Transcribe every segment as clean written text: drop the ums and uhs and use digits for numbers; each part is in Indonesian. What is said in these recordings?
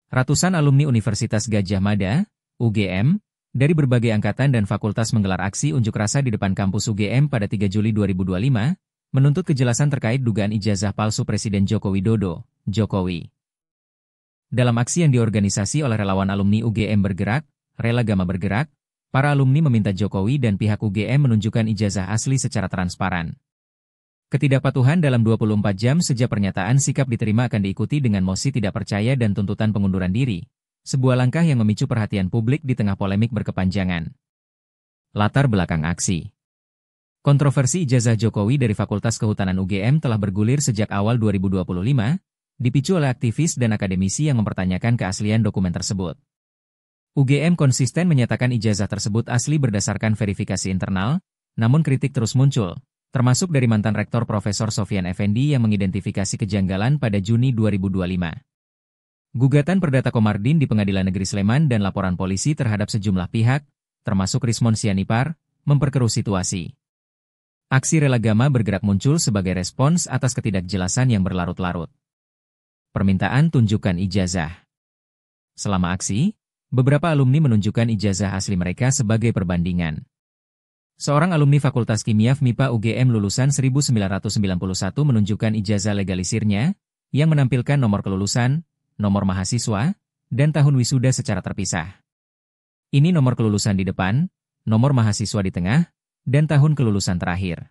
Ratusan alumni Universitas Gadjah Mada, UGM, dari berbagai angkatan dan fakultas menggelar aksi unjuk rasa di depan kampus UGM pada 3 Juli 2025, menuntut kejelasan terkait dugaan ijazah palsu Presiden Joko Widodo, Jokowi. Dalam aksi yang diorganisasi oleh relawan alumni UGM Bergerak, Relagama Bergerak, para alumni meminta Jokowi dan pihak UGM menunjukkan ijazah asli secara transparan. Ketidakpatuhan dalam 24 jam sejak pernyataan sikap diterima akan diikuti dengan mosi tidak percaya dan tuntutan pengunduran diri, sebuah langkah yang memicu perhatian publik di tengah polemik berkepanjangan. Latar belakang aksi. Kontroversi ijazah Jokowi dari Fakultas Kehutanan UGM telah bergulir sejak awal 2025, dipicu oleh aktivis dan akademisi yang mempertanyakan keaslian dokumen tersebut. UGM konsisten menyatakan ijazah tersebut asli berdasarkan verifikasi internal, namun kritik terus muncul, termasuk dari mantan Rektor Profesor Sofyan Effendi yang mengidentifikasi kejanggalan pada Juni 2025. Gugatan Perdata Komardin di Pengadilan Negeri Sleman dan laporan polisi terhadap sejumlah pihak, termasuk Rismon Sianipar, memperkeruh situasi. Aksi Relagama Bergerak muncul sebagai respons atas ketidakjelasan yang berlarut-larut. Permintaan tunjukkan ijazah. Selama aksi, beberapa alumni menunjukkan ijazah asli mereka sebagai perbandingan. Seorang alumni Fakultas Kimia FMIPA UGM lulusan 1991 menunjukkan ijazah legalisirnya, yang menampilkan nomor kelulusan, nomor mahasiswa, dan tahun wisuda secara terpisah. Ini nomor kelulusan di depan, nomor mahasiswa di tengah, dan tahun kelulusan terakhir.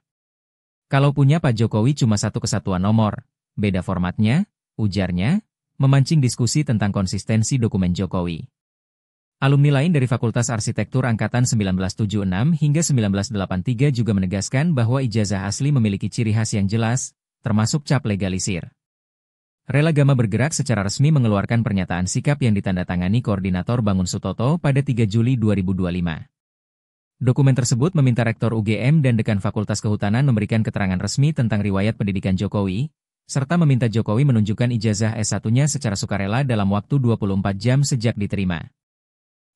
Kalau punya Pak Jokowi cuma satu kesatuan nomor, beda formatnya, ujarnya, memancing diskusi tentang konsistensi dokumen Jokowi. Alumni lain dari Fakultas Arsitektur Angkatan 1976 hingga 1983 juga menegaskan bahwa ijazah asli memiliki ciri khas yang jelas, termasuk cap legalisir. Relagama Bergerak secara resmi mengeluarkan pernyataan sikap yang ditandatangani Koordinator Bangun Sutoto pada 3 Juli 2025. Dokumen tersebut meminta Rektor UGM dan Dekan Fakultas Kehutanan memberikan keterangan resmi tentang riwayat pendidikan Jokowi, serta meminta Jokowi menunjukkan ijazah S1-nya secara sukarela dalam waktu 24 jam sejak diterima.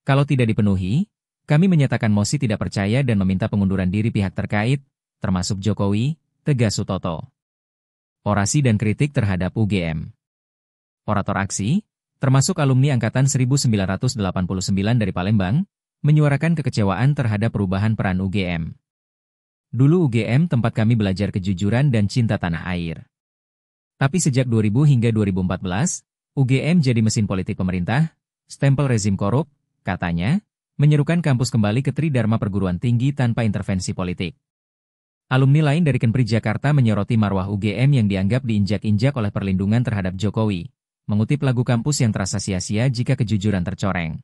Kalau tidak dipenuhi, kami menyatakan mosi tidak percaya dan meminta pengunduran diri pihak terkait, termasuk Jokowi, tegas Sutoto. Orasi dan kritik terhadap UGM. Orator aksi, termasuk alumni Angkatan 1989 dari Palembang, menyuarakan kekecewaan terhadap perubahan peran UGM. Dulu UGM tempat kami belajar kejujuran dan cinta tanah air. Tapi sejak 2000 hingga 2014, UGM jadi mesin politik pemerintah, stempel rezim korup, katanya, menyerukan kampus kembali ke Tridharma Perguruan Tinggi tanpa intervensi politik. Alumni lain dari Kenpri Jakarta menyoroti marwah UGM yang dianggap diinjak-injak oleh perlindungan terhadap Jokowi, mengutip lagu kampus yang terasa sia-sia jika kejujuran tercoreng.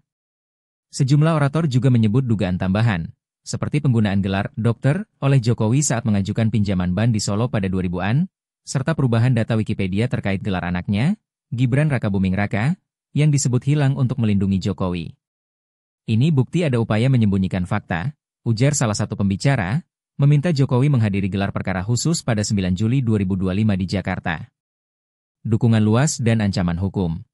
Sejumlah orator juga menyebut dugaan tambahan, seperti penggunaan gelar dokter oleh Jokowi saat mengajukan pinjaman ban di Solo pada 2000-an, serta perubahan data Wikipedia terkait gelar anaknya, Gibran Rakabuming Raka, yang disebut hilang untuk melindungi Jokowi. Ini bukti ada upaya menyembunyikan fakta, ujar salah satu pembicara, meminta Jokowi menghadiri gelar perkara khusus pada 9 Juli 2025 di Jakarta. Dukungan luas dan ancaman hukum.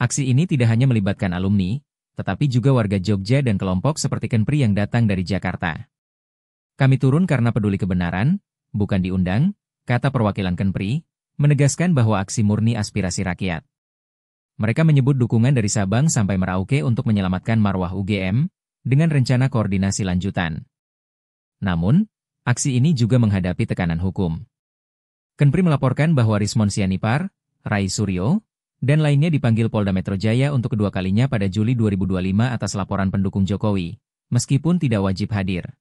Aksi ini tidak hanya melibatkan alumni, tetapi juga warga Jogja dan kelompok seperti Kenpri yang datang dari Jakarta. Kami turun karena peduli kebenaran, bukan diundang, kata perwakilan Kenpri, menegaskan bahwa aksi murni aspirasi rakyat. Mereka menyebut dukungan dari Sabang sampai Merauke untuk menyelamatkan marwah UGM, dengan rencana koordinasi lanjutan. Namun, aksi ini juga menghadapi tekanan hukum. Kenpri melaporkan bahwa Rismon Sianipar, Rai Suryo, dan lainnya dipanggil Polda Metro Jaya untuk kedua kalinya pada Juli 2025 atas laporan pendukung Jokowi, meskipun tidak wajib hadir.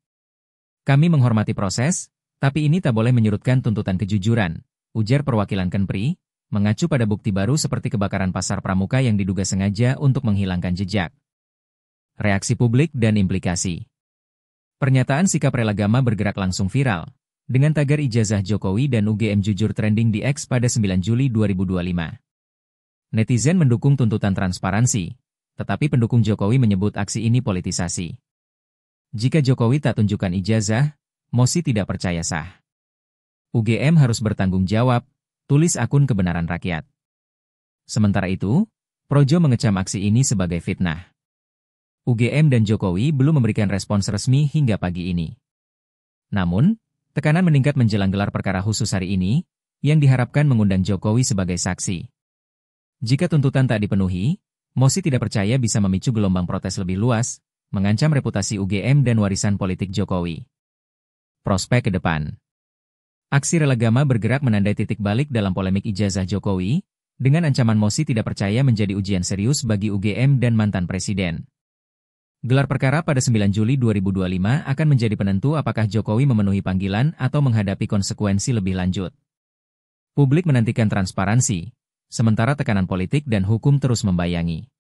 Kami menghormati proses, tapi ini tak boleh menyurutkan tuntutan kejujuran, ujar perwakilan Kenpri, mengacu pada bukti baru seperti kebakaran pasar Pramuka yang diduga sengaja untuk menghilangkan jejak. Reaksi publik dan implikasi. Pernyataan sikap Relagama Bergerak langsung viral, dengan tagar ijazah Jokowi dan UGM jujur trending di X pada 9 Juli 2025. Netizen mendukung tuntutan transparansi, tetapi pendukung Jokowi menyebut aksi ini politisasi. Jika Jokowi tak tunjukkan ijazah, mosi tidak percaya sah. UGM harus bertanggung jawab, tulis akun Kebenaran Rakyat. Sementara itu, Projo mengecam aksi ini sebagai fitnah. UGM dan Jokowi belum memberikan respons resmi hingga pagi ini. Namun, tekanan meningkat menjelang gelar perkara khusus hari ini, yang diharapkan mengundang Jokowi sebagai saksi. Jika tuntutan tak dipenuhi, Mosi tidak percaya bisa memicu gelombang protes lebih luas, mengancam reputasi UGM dan warisan politik Jokowi. Prospek ke depan. Aksi Relagama bergerak menandai titik balik dalam polemik ijazah Jokowi, dengan ancaman mosi tidak percaya menjadi ujian serius bagi UGM dan mantan presiden. Gelar perkara pada 9 Juli 2025 akan menjadi penentu apakah Jokowi memenuhi panggilan atau menghadapi konsekuensi lebih lanjut. Publik menantikan transparansi, sementara tekanan politik dan hukum terus membayangi.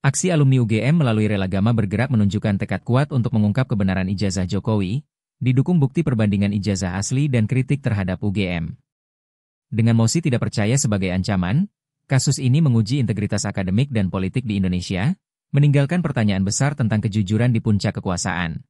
Aksi alumni UGM melalui Relagama bergerak menunjukkan tekad kuat untuk mengungkap kebenaran ijazah Jokowi, didukung bukti perbandingan ijazah asli dan kritik terhadap UGM. Dengan mosi tidak percaya sebagai ancaman, kasus ini menguji integritas akademik dan politik di Indonesia, meninggalkan pertanyaan besar tentang kejujuran di puncak kekuasaan.